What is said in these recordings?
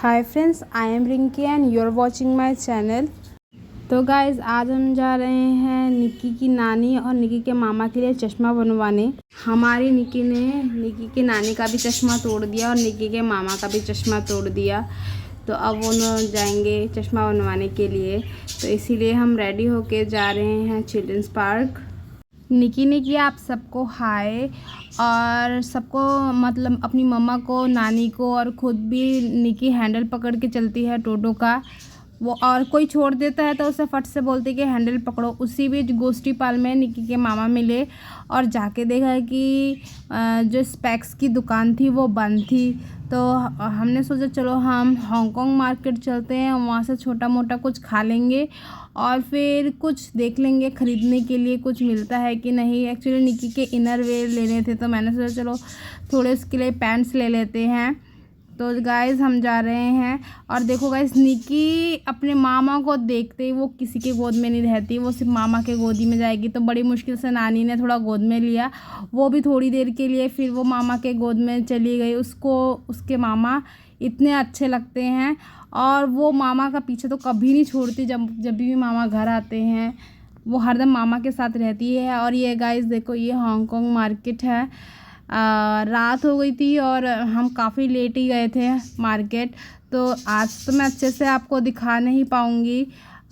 Hi friends, I am Rinki and you are watching my channel. तो guys, आज हम जा रहे हैं निक्की की नानी और निक्की के मामा के लिए चश्मा बनवाने। हमारी निक्की ने निक्की की नानी का भी चश्मा तोड़ दिया और निक्की के मामा का भी चश्मा तोड़ दिया। तो अब वो जाएंगे चश्मा बनवाने के लिए, तो इसीलिए हम रेडी होके जा रहे हैं चिल्ड्रंस पार्क। निक्की ने किया आप सबको हाय और सबको मतलब अपनी मम्मा को, नानी को और ख़ुद भी निक्की हैंडल पकड़ के चलती है टोटो का। वो और कोई छोड़ देता है तो उसे फट से बोलती है कि हैंडल पकड़ो। उसी बीच गोष्ठी पाल में निक्की के मामा मिले और जाके देखा कि जो स्पेक्स की दुकान थी वो बंद थी। तो हमने सोचा चलो हम हांगकांग मार्केट चलते हैं, वहाँ से छोटा मोटा कुछ खा लेंगे और फिर कुछ देख लेंगे ख़रीदने के लिए कुछ मिलता है कि नहीं। एक्चुअली निक्की के इनर वेयर लेने थे तो मैंने सोचा चलो थोड़े उसके लिए पैंट्स ले लेते हैं। तो गाइज़ हम जा रहे हैं और देखो गाइज़, निक्की अपने मामा को देखते ही वो किसी के गोद में नहीं रहती, वो सिर्फ मामा के गोदी में जाएगी। तो बड़ी मुश्किल से नानी ने थोड़ा गोद में लिया, वो भी थोड़ी देर के लिए, फिर वो मामा के गोद में चली गई। उसको उसके मामा इतने अच्छे लगते हैं और वो मामा का पीछे तो कभी नहीं छोड़ती। जब भी मामा घर आते हैं वो हरदम मामा के साथ रहती है। और ये गाइज़ देखो, ये हांगकांग मार्केट है। रात हो गई थी और हम काफ़ी लेट ही गए थे मार्केट, तो आज तो मैं अच्छे से आपको दिखा नहीं पाऊँगी।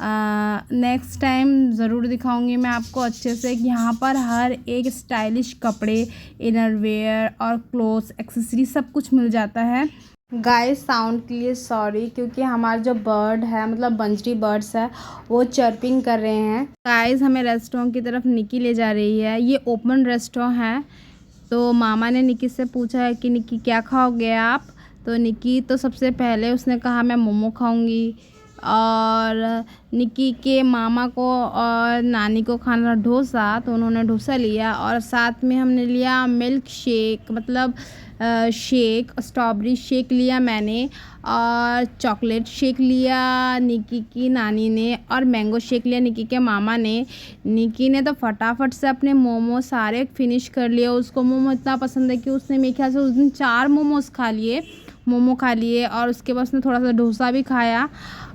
नेक्स्ट टाइम ज़रूर दिखाऊंगी मैं आपको अच्छे से कि यहाँ पर हर एक स्टाइलिश कपड़े, इनरवेयर और क्लोथ्स, एक्सेसरी सब कुछ मिल जाता है। गाइस, साउंड के लिए सॉरी, क्योंकि हमारा जो बर्ड है मतलब बंजरी बर्ड्स है वो चर्पिंग कर रहे हैं। गाइस, हमें रेस्टोरेंट की तरफ निक्की ले जा रही है। ये ओपन रेस्टोरेंट है। तो मामा ने निक्की से पूछा है कि निक्की क्या खाओगे आप। तो निक्की तो सबसे पहले उसने कहा मैं मोमो खाऊंगी। और निक्की के मामा को और नानी को खाना डोसा, तो उन्होंने डोसा लिया और साथ में हमने लिया मिल्क शेक, मतलब शेक, स्ट्रॉबेरी शेक लिया मैंने और चॉकलेट शेक लिया निक्की की नानी ने और मैंगो शेक लिया निक्की के मामा ने। निक्की ने तो फटाफट से अपने मोमो सारे फिनिश कर लिए। उसको मोमो इतना पसंद है कि उसने मेरे ख्याल से उस दिन 4 मोमो खा लिए और उसके बाद उसने थोड़ा सा डोसा भी खाया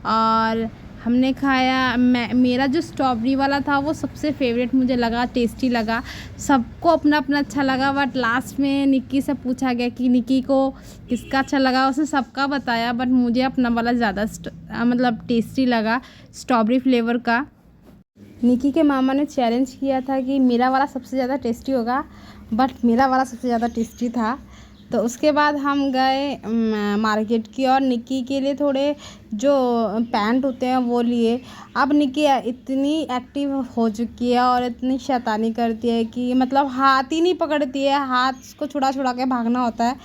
और हमने खाया। मेरा जो स्ट्रॉबेरी वाला था वो सबसे फेवरेट मुझे लगा, टेस्टी लगा। सबको अपना अपना अच्छा लगा, बट लास्ट में निक्की से पूछा गया कि निक्की को किसका अच्छा लगा। उसने सबका बताया, बट मुझे अपना वाला ज़्यादा मतलब टेस्टी लगा, स्ट्रॉबेरी फ्लेवर का। निक्की के मामा ने चैलेंज किया था कि मेरा वाला सबसे ज़्यादा टेस्टी होगा, बट मेरा वाला सबसे ज़्यादा टेस्टी था। तो उसके बाद हम गए मार्केट की और निक्की के लिए थोड़े जो पैंट होते हैं वो लिए। अब निक्की इतनी एक्टिव हो चुकी है और इतनी शैतानी करती है कि मतलब हाथ ही नहीं पकड़ती है, हाथ उसको छुड़ा छुड़ा के भागना होता है।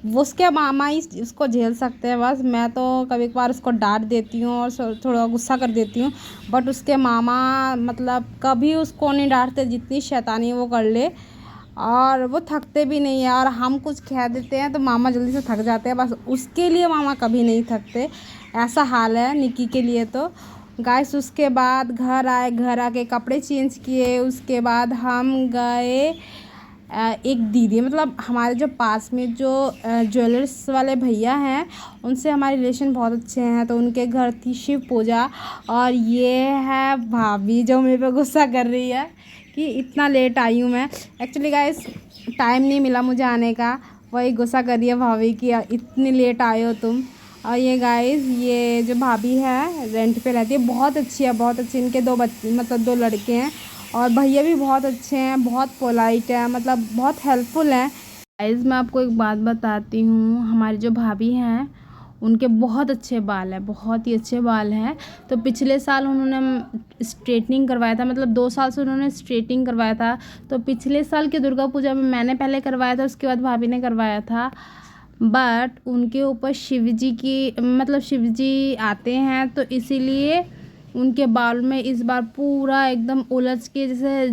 वो उसके मामा ही उसको झेल सकते हैं बस। मैं तो कभी कभार उसको डांट देती हूँ और थोड़ा गुस्सा कर देती हूँ, बट उसके मामा मतलब कभी उसको नहीं डांटते, जितनी शैतानी वो कर ले। और वो थकते भी नहीं है और हम कुछ कह देते हैं तो मामा जल्दी से थक जाते हैं, बस उसके लिए मामा कभी नहीं थकते। ऐसा हाल है निक्की के लिए। तो गाइस, उसके बाद घर आए, घर आके कपड़े चेंज किए। उसके बाद हम गए एक दीदी, मतलब हमारे जो पास में जो ज्वेलर्स वाले भैया हैं उनसे हमारे रिलेशन बहुत अच्छे हैं, तो उनके घर थी शिव पूजा। और ये है भाभी जो मेरे पे गुस्सा कर रही है कि इतना लेट आई हूँ मैं। एक्चुअली गाइस, टाइम नहीं मिला मुझे आने का, वही गुस्सा कर रही है भाभी कि इतनी लेट आए हो तुम। और ये गाइस, ये जो भाभी है रेंट पे रहती है, बहुत अच्छी है, बहुत अच्छी। इनके 2 बच्चे, मतलब 2 लड़के हैं और भैया भी बहुत अच्छे हैं, बहुत पोलाइट है, मतलब बहुत हेल्पफुल हैं। गाइस, मैं आपको एक बात बताती हूँ, हमारी जो भाभी हैं उनके बहुत अच्छे बाल हैं, बहुत ही अच्छे बाल हैं। तो पिछले साल उन्होंने स्ट्रेटनिंग करवाया था, मतलब 2 साल से उन्होंने स्ट्रेटनिंग करवाया था। तो पिछले साल की दुर्गा पूजा में मैंने पहले करवाया था, उसके बाद भाभी ने करवाया था। बट उनके ऊपर शिव जी की, मतलब शिव जी आते हैं, तो इसीलिए उनके बाल में इस बार पूरा एकदम उलझ के जैसे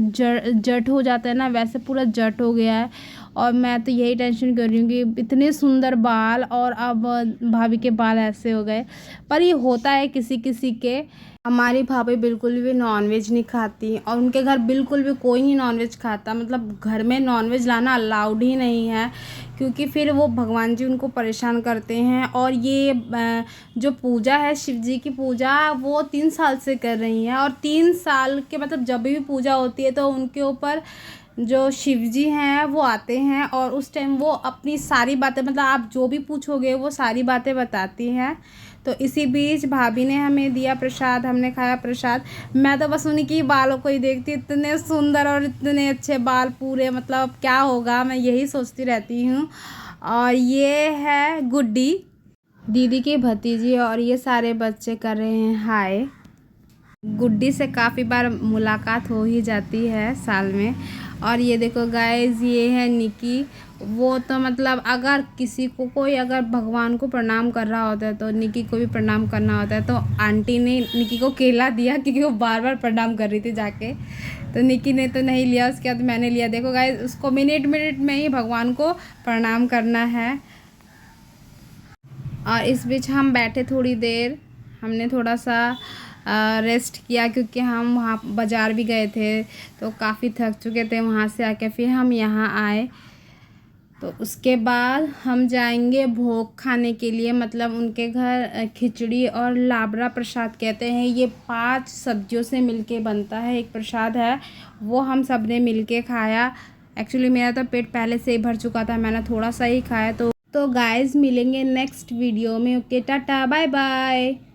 जट हो जाता है ना, वैसे पूरा जट हो गया है। और मैं तो यही टेंशन कर रही हूँ कि इतने सुंदर बाल और अब भाभी के बाल ऐसे हो गए। पर ये होता है किसी किसी के। हमारी भाभी बिल्कुल भी नॉनवेज नहीं खाती और उनके घर बिल्कुल भी कोई नहीं नॉनवेज खाता, मतलब घर में नॉनवेज लाना अलाउड ही नहीं है, क्योंकि फिर वो भगवान जी उनको परेशान करते हैं। और ये जो पूजा है, शिव जी की पूजा, वो 3 साल से कर रही हैं। और 3 साल के मतलब जब भी पूजा होती है तो उनके ऊपर जो शिव जी हैं वो आते हैं और उस टाइम वो अपनी सारी बातें, मतलब आप जो भी पूछोगे वो सारी बातें बताती हैं। तो इसी बीच भाभी ने हमें दिया प्रसाद, हमने खाया प्रसाद। मैं तो बस उन्हीं की बालों को ही देखती, इतने सुंदर और इतने अच्छे बाल पूरे, मतलब क्या होगा, मैं यही सोचती रहती हूँ। और ये है गुड्डी, दीदी की भतीजी, और ये सारे बच्चे कर रहे हैं हाय। गुड्डी से काफ़ी बार मुलाकात हो ही जाती है साल में। और ये देखो गाइस, ये है निकी। वो तो मतलब अगर किसी को कोई अगर भगवान को प्रणाम कर रहा होता है तो निकी को भी प्रणाम करना होता है। तो आंटी ने निकी को केला दिया क्योंकि वो बार बार प्रणाम कर रही थी जाके, तो निकी ने तो नहीं लिया, उसके बाद मैंने लिया। देखो गाइस, उसको मिनट मिनट में ही भगवान को प्रणाम करना है। और इस बीच हम बैठे थोड़ी देर, हमने थोड़ा सा रेस्ट किया क्योंकि हम वहाँ बाज़ार भी गए थे तो काफ़ी थक चुके थे। वहाँ से आके फिर हम यहाँ आए। तो उसके बाद हम जाएंगे भोग खाने के लिए, मतलब उनके घर खिचड़ी और लाबरा प्रसाद कहते हैं। ये 5 सब्जियों से मिलके बनता है, एक प्रसाद है, वो हम सब ने मिल खाया। एक्चुअली मेरा तो पेट पहले से ही भर चुका था, मैंने थोड़ा सा ही खाया। तो गाइस मिलेंगे नेक्स्ट वीडियो में। Okay, tata bye bye.